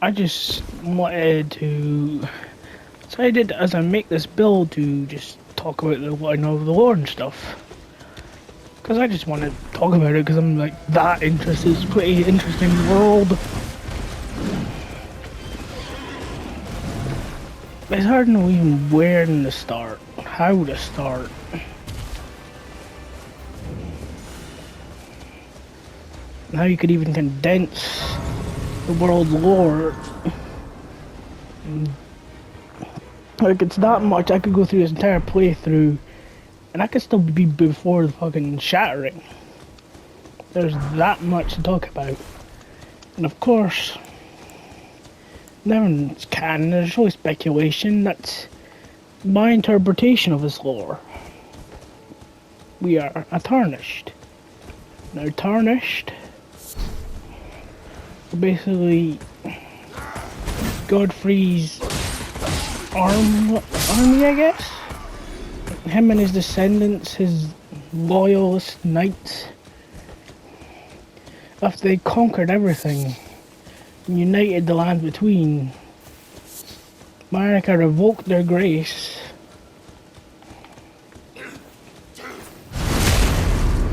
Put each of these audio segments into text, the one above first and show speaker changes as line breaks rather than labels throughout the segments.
I just wanted to decided as I make this build to just talk about what I know of the lore and stuff. Because I just want to talk about it because I'm like that interested. It's a pretty interesting world. It's hard to know even where to start, how to start. How you could even condense the world lore. Like, it's that much. I could go through this entire playthrough and I could still be before the fucking shattering. There's that much to talk about. And of course, nothing's canon, there's always speculation. That's my interpretation of this lore. We are a Tarnished. Now, Tarnished are basically Godfrey's army, I guess? Him and his descendants, his loyalist knights, after they conquered everything and united the land between, Marika revoked their grace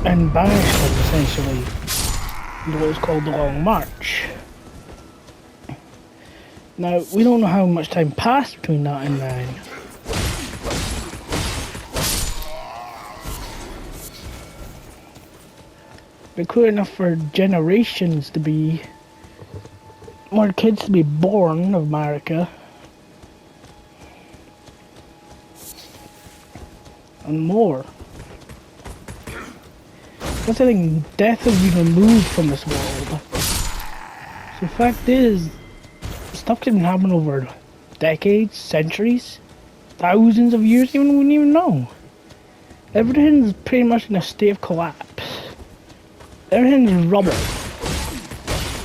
and banished them, essentially, into what was called the Long March. Now, we don't know how much time passed between that and then. But clear enough for generations to be, more kids to be born of Marika. And more. That's the thing, death has been removed from this world. So the fact is, stuff can happen over decades, centuries, thousands of years, we wouldn't even know. Everything's pretty much in a state of collapse. Everything's rubble.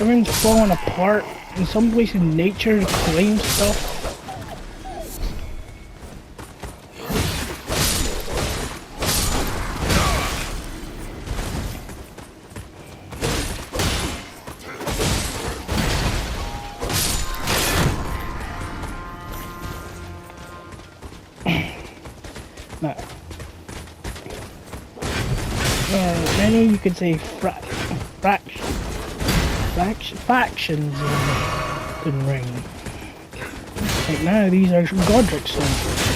Everything's falling apart. In some places, nature claims stuff. Now, many you could say factions in ELDEN Ring. Like now, these are Godric soldiers.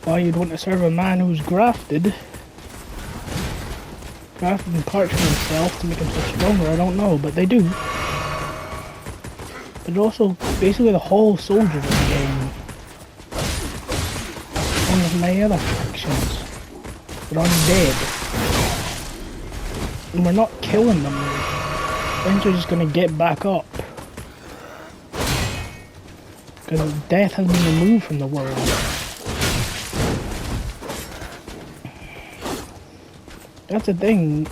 Why you'd want to serve a man who's grafted and parts of himself to make him so stronger, I don't know, but they do. But also basically the whole soldier of the game. One of my other factions. They're undead. And we're not killing them. Eventually just gonna get back up. Because death has been removed from the world. That's the thing.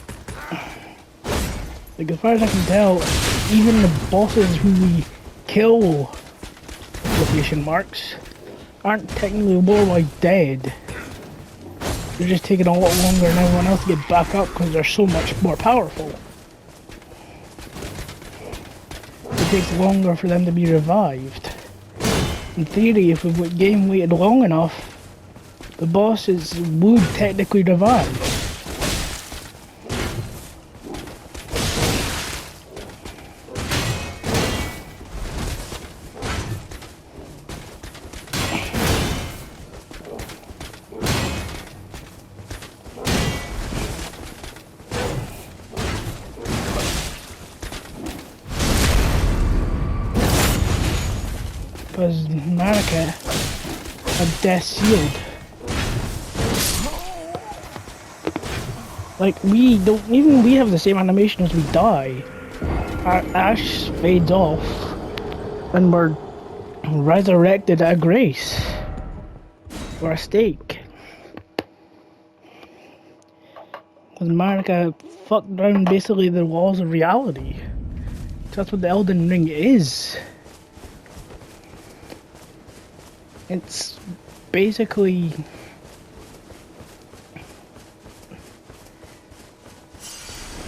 Like, as far as I can tell, even the bosses who we kill, quotation marks, aren't technically more dead. They're just taking a lot longer than everyone else to get back up because they're so much more powerful. It takes longer for them to be revived. In theory, if the game waited long enough, the bosses would technically revive. Because Marika had death sealed. Like, we don't, even we have the same animation as we die. Our ash fades off and we're resurrected at a grace. Or a stake. Because Marika fucked around basically the walls of reality. That's what the Elden Ring is. It's basically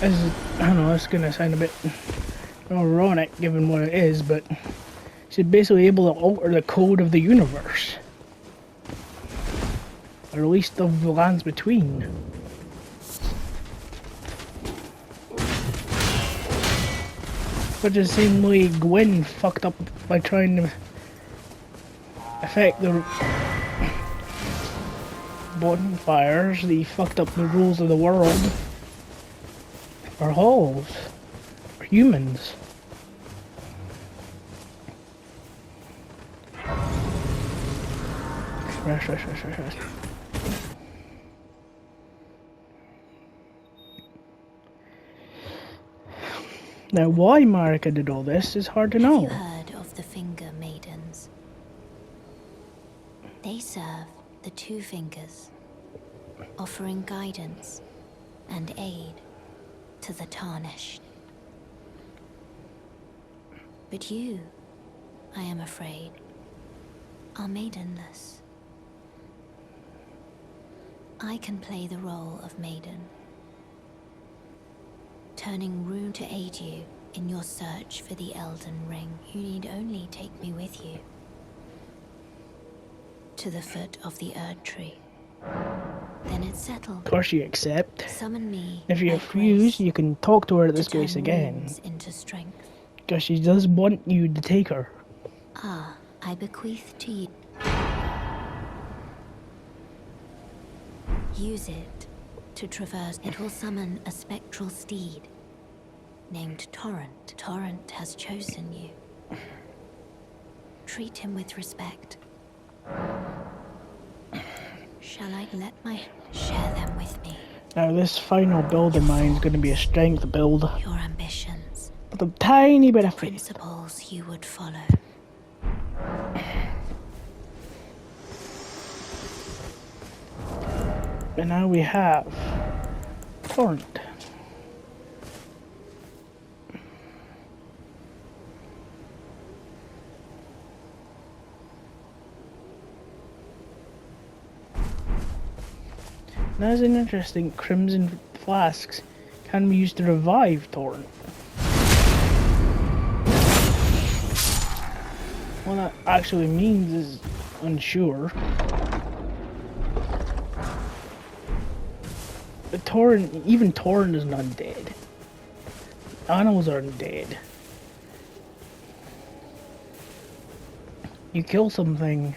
as I don't know, it's gonna sound a bit ironic given what it is, but she's basically able to alter the code of the universe, or at least of the lands between. Which is the same way Gwyn fucked up by trying to affect the bonfires. He fucked up the rules of the world. Or halls. Or humans. Rest. Now, why Marika did all this is hard to know.
Have you heard of the Finger Maidens? They serve the Two Fingers, offering guidance and aid to the tarnished. But you, I am afraid, are maidenless. I can play the role of maiden, turning rune to aid you in your search for the Elden Ring. You need only take me with you to the foot of the Erd Tree. Then it's settled.
Of course you accept.
Summon me.
If you refuse, you can talk to her at this place again.
Into strength.
Because she does want you to take her.
Ah, I bequeath to you. Use it to traverse. It will summon a spectral steed named Torrent. Torrent has chosen you. Treat him with respect. Shall I let my share them with me?
Now this final build of mine is going to be a strength build.
Your ambitions.
With a tiny bit of faith.
Principles you would follow.
And now we have Torrent. Now is an interesting crimson flasks can be used to revive Torrent. What that actually means is unsure. But Torrent, even Torrent is not dead. Animals aren't dead. You kill something,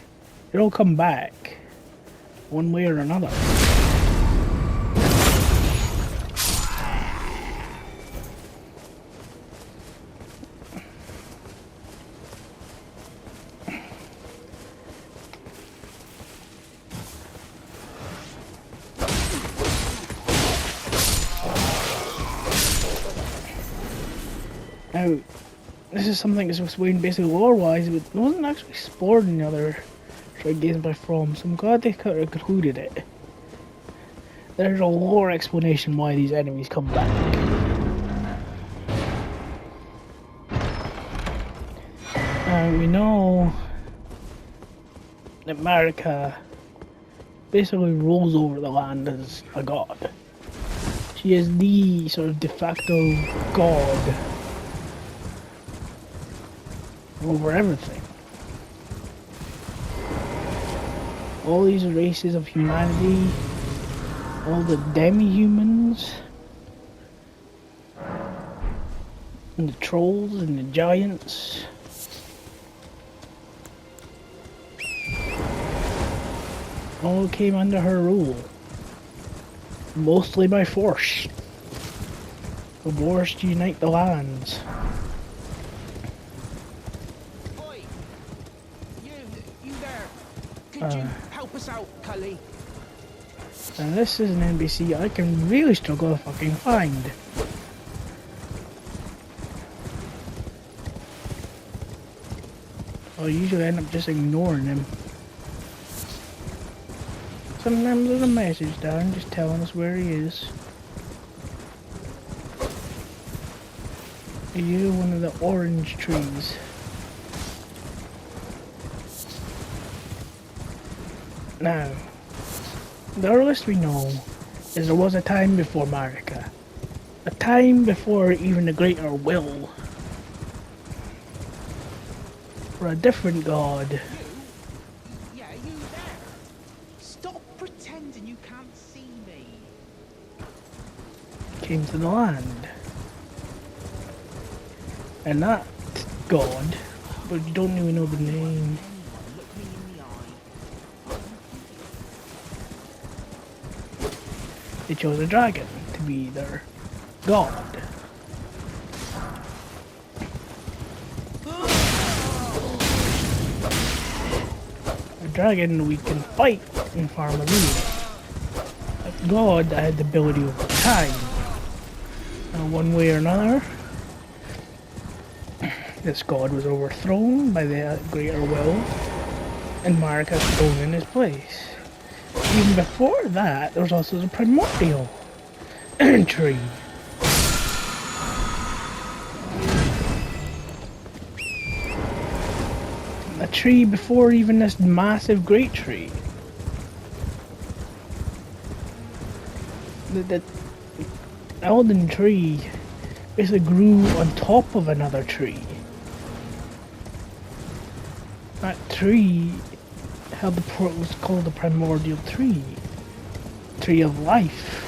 it'll come back, one way or another. Now, this is something that's explained basically lore-wise, but it wasn't actually explored in the other short games by From, so I'm glad they kind of concluded it. There's a lore explanation why these enemies come back. We know that Marika basically rules over the land as a god. She is the sort of de facto god over everything. All these races of humanity, all the demi-humans, and the trolls and the giants, all came under her rule, mostly by force. The wars to unite the lands.
Could you help us out, Cully?
And this is an NPC I can really struggle to fucking find. I usually end up just ignoring him. Sometimes there's a message down just telling us where he is. Are you one of the orange trees? Now, the earliest we know is there was a time before Marika, A time before even the greater will. For a different god.
Yeah, you there. Stop pretending you can't see me.
Came to the land. And that god, but you don't even know the name.
Anyone look me in the eye.
They chose a dragon to be their god. A dragon we can fight in Farmalia. A god that had the ability over time. One way or another, this god was overthrown by the greater will, and Marek was thrown in his place. Even before that, there was also the primordial tree. A tree before even this massive great tree. The Elden tree basically grew on top of another tree. That tree held was called the primordial tree. Tree of life.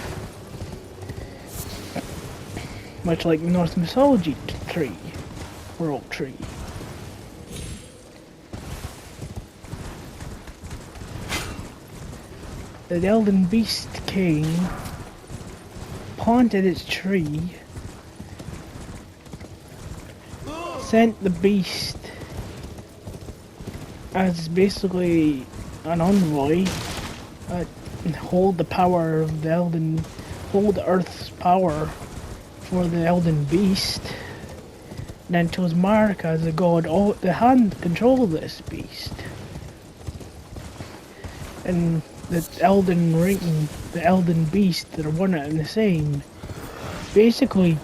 Much like Norse mythology tree. Or oak tree. The Elden Beast came, haunted its tree, sent the beast as basically an envoy, hold the power of the Elden, hold Earth's power for the Elden Beast, and then chose Marek as the god, the hand control this beast. And the Elden Ring, the Elden Beast, that are one and the same, basically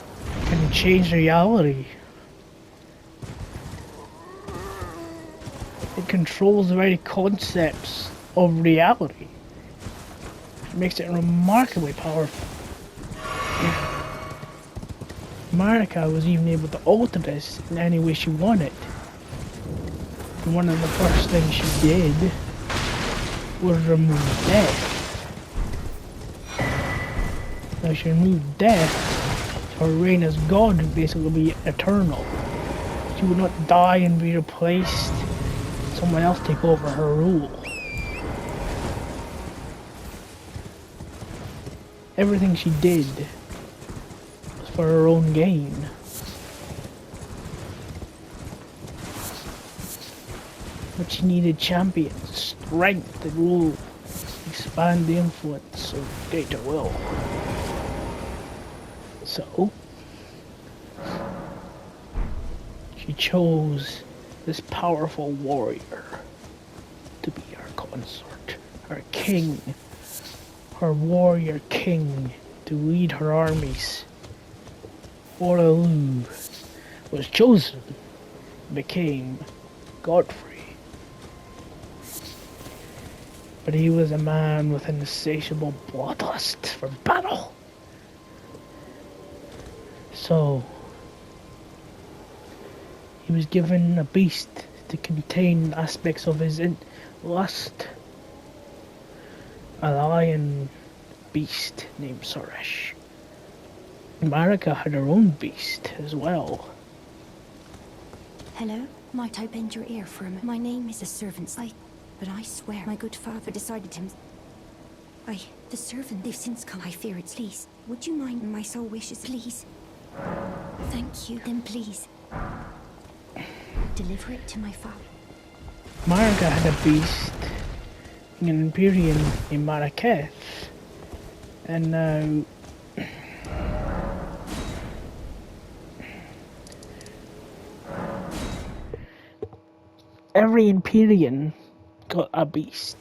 can change reality. It controls the very concepts of reality. It makes it remarkably powerful. Marika was even able to alter this in any way she wanted. And one of the first things she did was remove death. Now she removed death, her reign as god would basically be eternal. She would not die and be replaced, someone else take over her rule. Everything she did was for her own gain. But she needed champions, strength, to rule, expand the influence of greater will. So, she chose this powerful warrior to be her consort, her king, her warrior king, to lead her armies. Oraloo was chosen, became Godfrey. But he was a man with an insatiable bloodlust for battle. So, he was given a beast to contain aspects of his lust. A lion beast named Suresh. Marika had her own beast as well.
Hello? Might I bend your ear for a moment? My name is a servant. But I swear my good father decided him. The servant, they've since come. I fear it's please. Would you mind my soul wishes, please? Thank you. Then please, deliver it to my father.
Marika had a beast, an Empyrean named Maraketh. And now every Empyrean got a beast.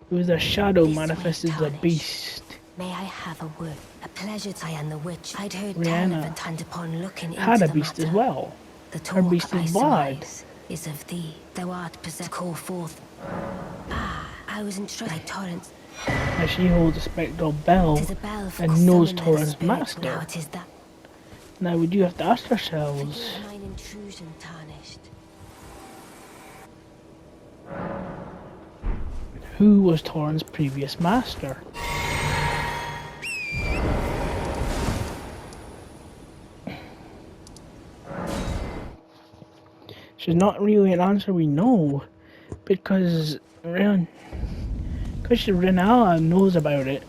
It was a shadow manifested as a beast.
May I have a word? A pleasure. I am the witch. I'd heard tell
Rihanna
of it, and upon looking
had
into
a
the
beast
matter,
as well.
the
Her
talk
beast
I
is blood.
surmise is of thee. Thou art possessed. Call forth. I was entrusted by Torrent.
As she holds a spectral bell
Tis a bell for
and knows
summoning the
Torrent's
spirit. Now
master.
it is that
Now we do have to ask ourselves,
Forgive mine intrusion, tarnished.
who was Torrens' previous master? It's not really an answer we know, because Renala knows about it,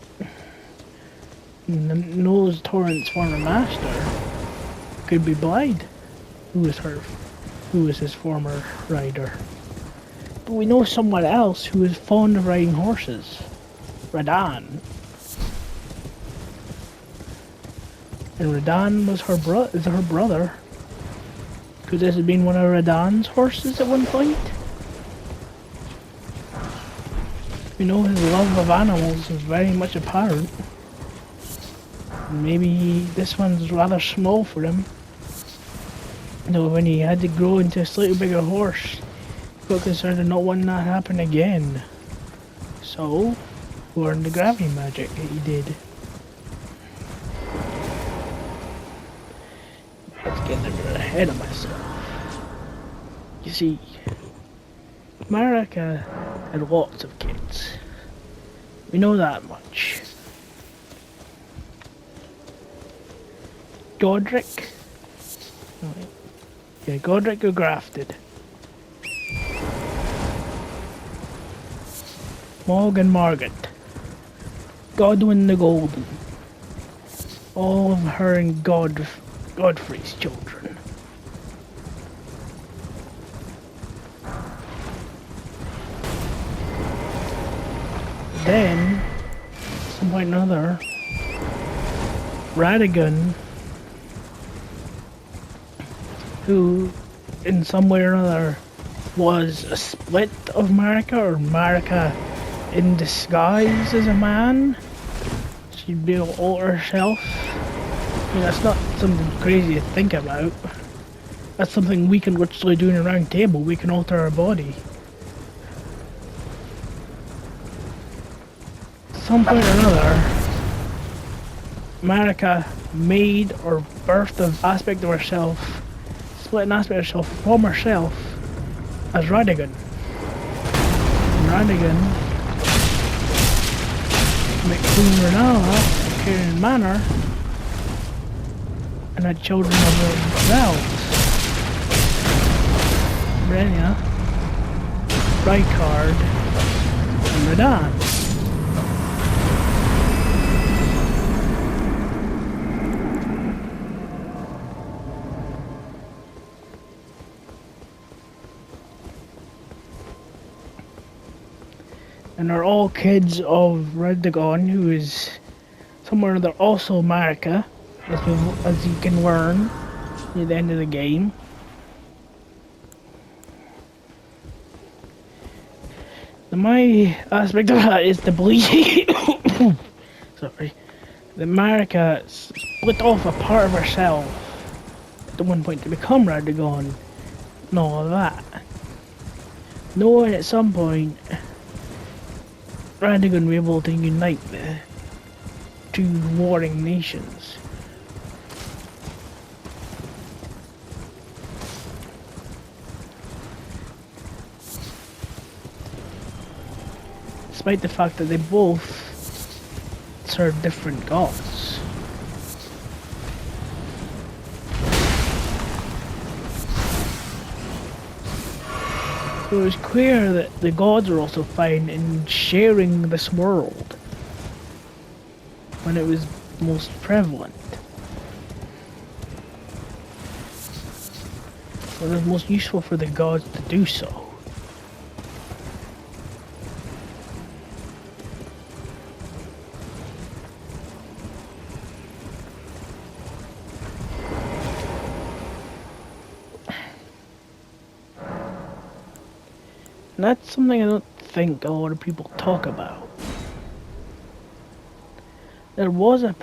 knows Torrent's former master could be Blade, who was his former rider. But we know someone else who is fond of riding horses, Radan. And Radan was her brother. Could this have been one of Radan's horses at one point? We know his love of animals is very much apparent. Maybe this one's rather small for him. Though when he had to grow into a slightly bigger horse, he got concerned of not wanting that to happen again. So, learned the gravity magic that he did. Let's get a bit ahead of myself. You see, Marika had lots of kids. We know that much. Godric? Yeah, Godric got grafted. Morgan Margaret. Godwin the Golden. All of her and Godfrey's children. Then, at some point or another, Radagon, who in some way or another was a split of Marika, or Marika in disguise as a man. She'd be able to alter herself. I mean, that's not something crazy to think about. That's something we can literally do in a round table. We can alter our body. At some point or another, Marika made or birthed an aspect of herself, split an aspect of herself from herself as Radagon. And Radagon met Queen Renala at Kieran Manor and had children of themselves. Brenya, Rykard, and Radan. And are all kids of Radagon, who is somewhere they're also Marika, as you can learn at the end of the game. My aspect of that is to believe sorry, that Marika split off a part of herself at one point to become Radagon and all of that. Knowing at some point Radagon will be able to unite the two warring nations. Despite the fact that they both serve different gods. So it was clear that the gods are also fine in sharing this world when it was most prevalent. When it was most useful for the gods to do so. And that's something I don't think a lot of people talk about. There was a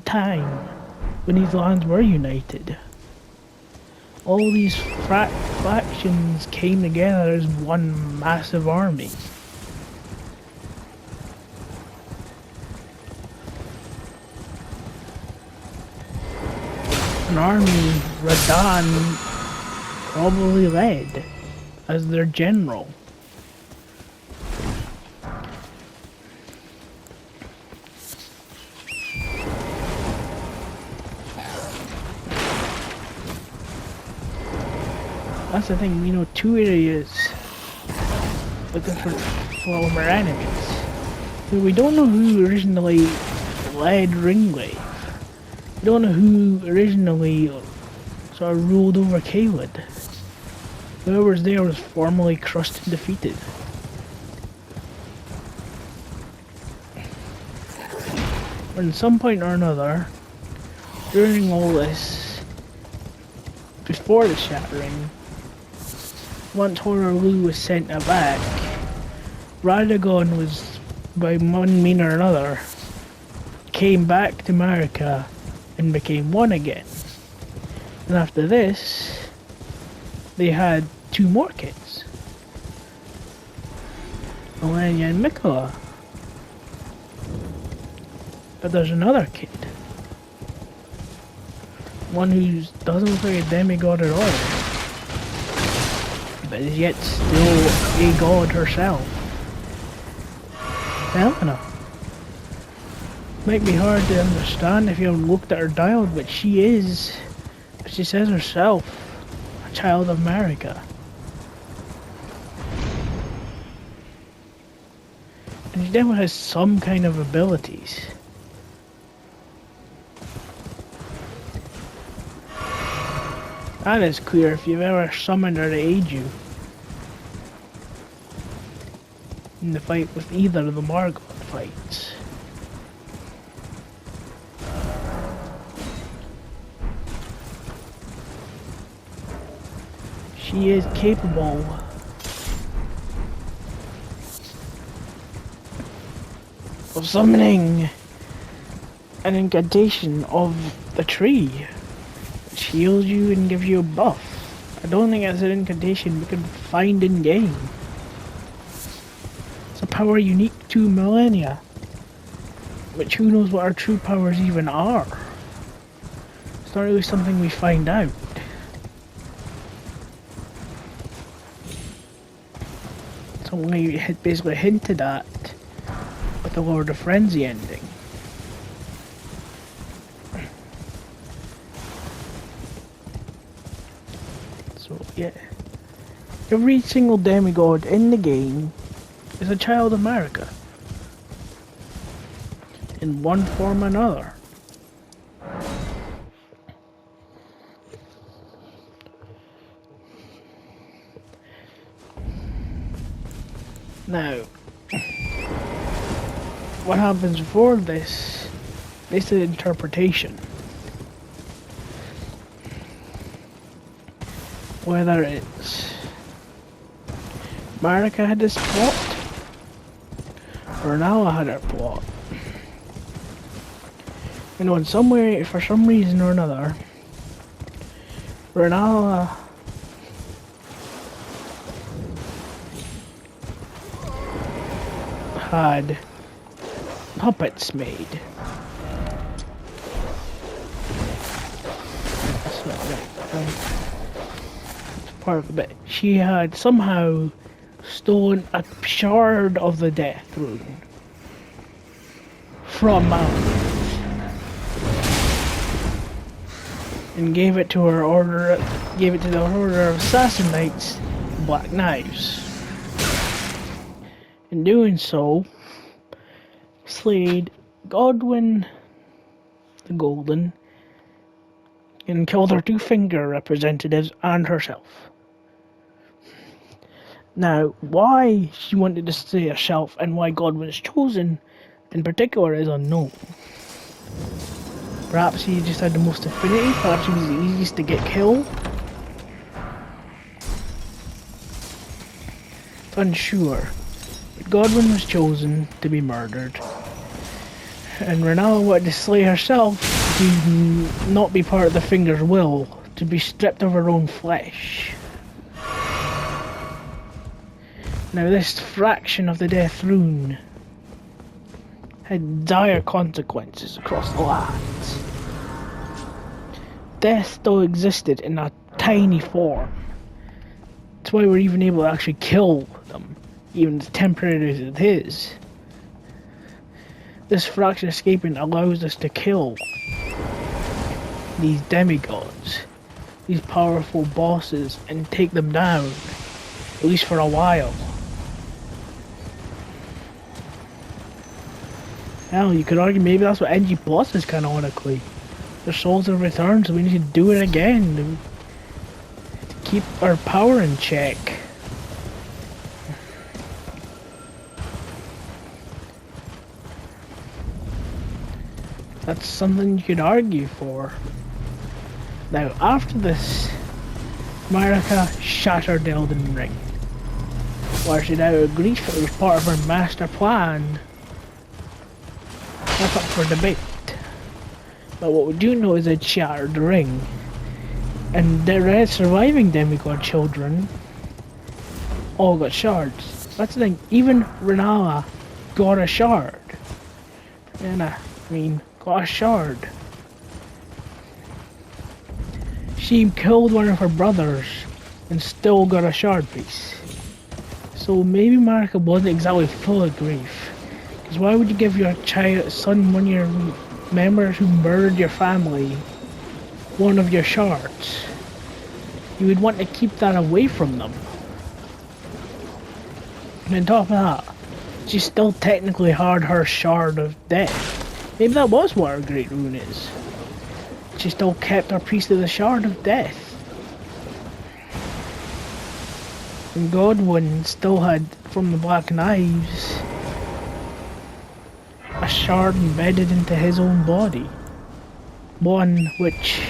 time when these lands were united. All these factions came together as one massive army. an army Radan probably led as their general. That's the thing, we know two areas with different former enemies. But we don't know who originally led Ringwave. We don't know who originally sort of ruled over Caelid. Whoever was there was formally crushed and defeated. But at some point or another, during all this, before the shattering, once Horaloo was sent back, Radagon was, by one mean or another, came back to America and became one again. And after this, they had two more kids, Elenia and Mikola. But there's another kid, one who doesn't look like a demigod at all, but is yet still a god herself. Helena. Might be hard to understand if you haven't looked at her dialogue, but she is, as she says herself, a child of America. And she definitely has some kind of abilities. That is clear if you've ever summoned her to aid you in the fight with either of the Margot fights. She is capable of summoning an incantation of the tree, which heals you and gives you a buff. I don't think that's an incantation we can find in game. It's a power unique to Millennia, which who knows what our true powers even are. It's not really something we find out. Something we had basically hinted at with the Lord of Frenzy ending. So yeah, every single demigod in the game is a child of America, in one form or another. Now, what happens before this is an interpretation. Whether it's Marika had this plot, or Nala had her plot. You know, in some way, for some reason or another, Renala had puppets made. That's not right. It's part of it. She had somehow stolen a shard of the Death Rune from Malcolm and gave it to her order. Gave it to the Order of Assassin Knights, Black Knives. In doing so, slayed Godwyn the Golden and killed her two finger representatives and herself. Now, why she wanted to slay herself and why Godwyn was chosen in particular is unknown. Perhaps he just had the most affinity, perhaps he was the easiest to get killed. Unsure. Godwyn was chosen to be murdered, and Renala wanted to slay herself to not be part of the Finger's will, to be stripped of her own flesh. Now this fraction of the Death Rune had dire consequences across the lands. death still existed in a tiny form. That's why we're even able to actually kill them, even as temporary as it is. This fraction escaping allows us to kill these demigods, these powerful bosses, and take them down, at least for a while. Hell, you could argue maybe that's what NG Plus is canonically. Their souls have returned, so we need to do it again to keep our power in check. That's something you could argue for. Now, after this, Marika shattered the Elden Ring. While she'd out of grief, it was part of her master plan. That's up for debate. But what we do know is it shattered the ring. And the red surviving demigod children all got shards. That's the thing, even Renala got a shard. Got a shard. She killed one of her brothers and still got a shard piece. So maybe Marika wasn't exactly full of grief. Because why would you give your son, one of your members who murdered your family, one of your shards? You would want to keep that away from them. And on top of that, she still technically had her shard of death. Maybe that was what her great rune is. She still kept her piece of the shard of death. And Godwin still had, from the Black Knives, a shard embedded into his own body. One which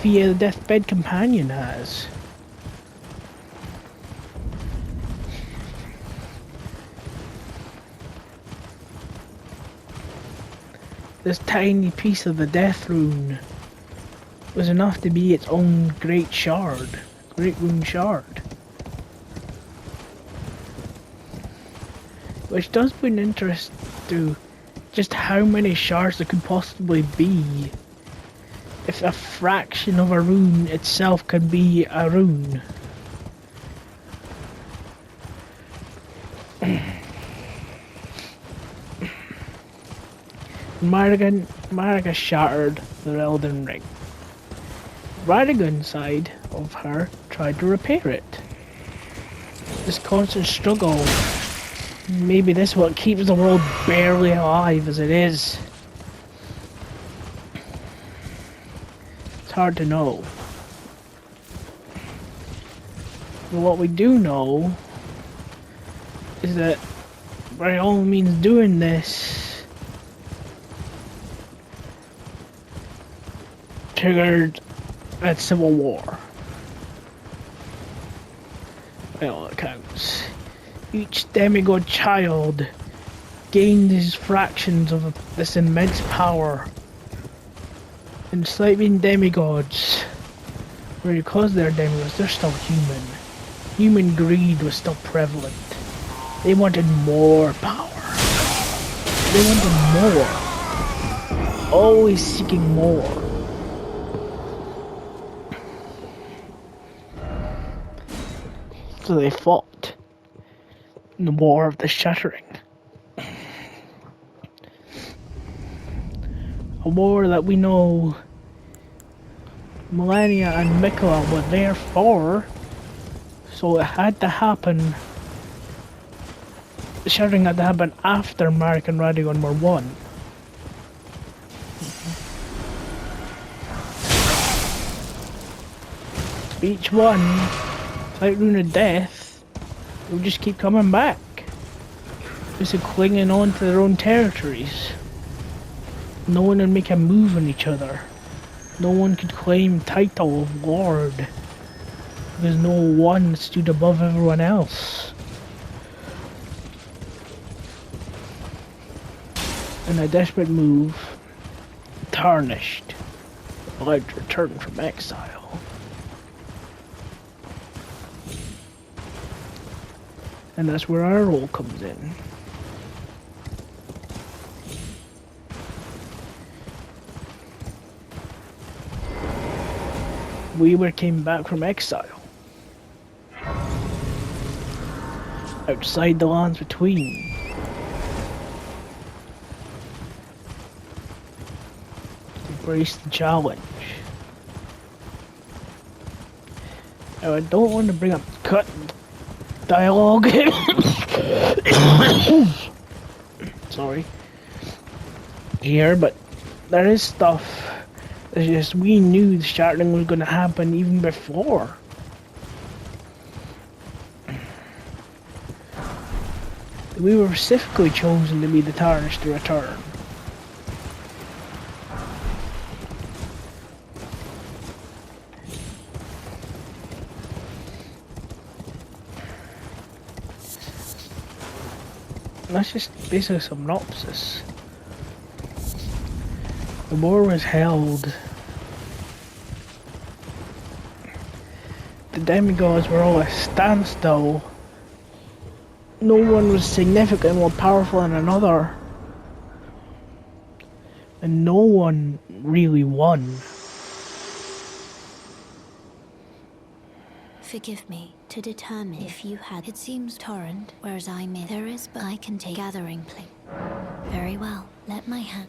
Fia the Deathbed Companion has. This tiny piece of the death rune was enough to be its own great shard. Great rune shard. Which does put an interest to just how many shards there could possibly be if a fraction of a rune itself can be a rune. Marika shattered the Elden Ring. Radagon's side of her tried to repair it. This constant struggle, maybe this is what keeps the world barely alive as it is. It's hard to know. But what we do know is that by all means doing this triggered that civil war. By all accounts, each demigod child gained these fractions of this immense power. And despite being demigods, because they're demigods, they're still human. Human greed was still prevalent. They wanted more power. They wanted more. Always seeking more. So they fought in the War of the Shattering. A war that we know Melania and Mikola were there for, so it had to happen. The Shattering had to happen after Marika and Radagon were won. Each one, like Rune of Death, would just keep coming back. Just clinging on to their own territories. No one would make a move on each other. No one could claim title of Lord. Because no one stood above everyone else. In a desperate move, Tarnished, allowed to return from exile. And that's where our role comes in. we were came back from exile. Outside the lands between. Embrace the challenge. Now, I don't want to bring up cut dialogue. Sorry. Here, but there is stuff. It's just we knew the sharding was going to happen even before. We were specifically chosen to be the Tarnished to return. That's just basically a synopsis. The war was held. The demigods were all at a standstill. No one was significantly more powerful than another. And no one really won.
Forgive me to determine if you had. It seems torrent, whereas I'm in. There is, but I can take gathering place. Very well. Let my hand.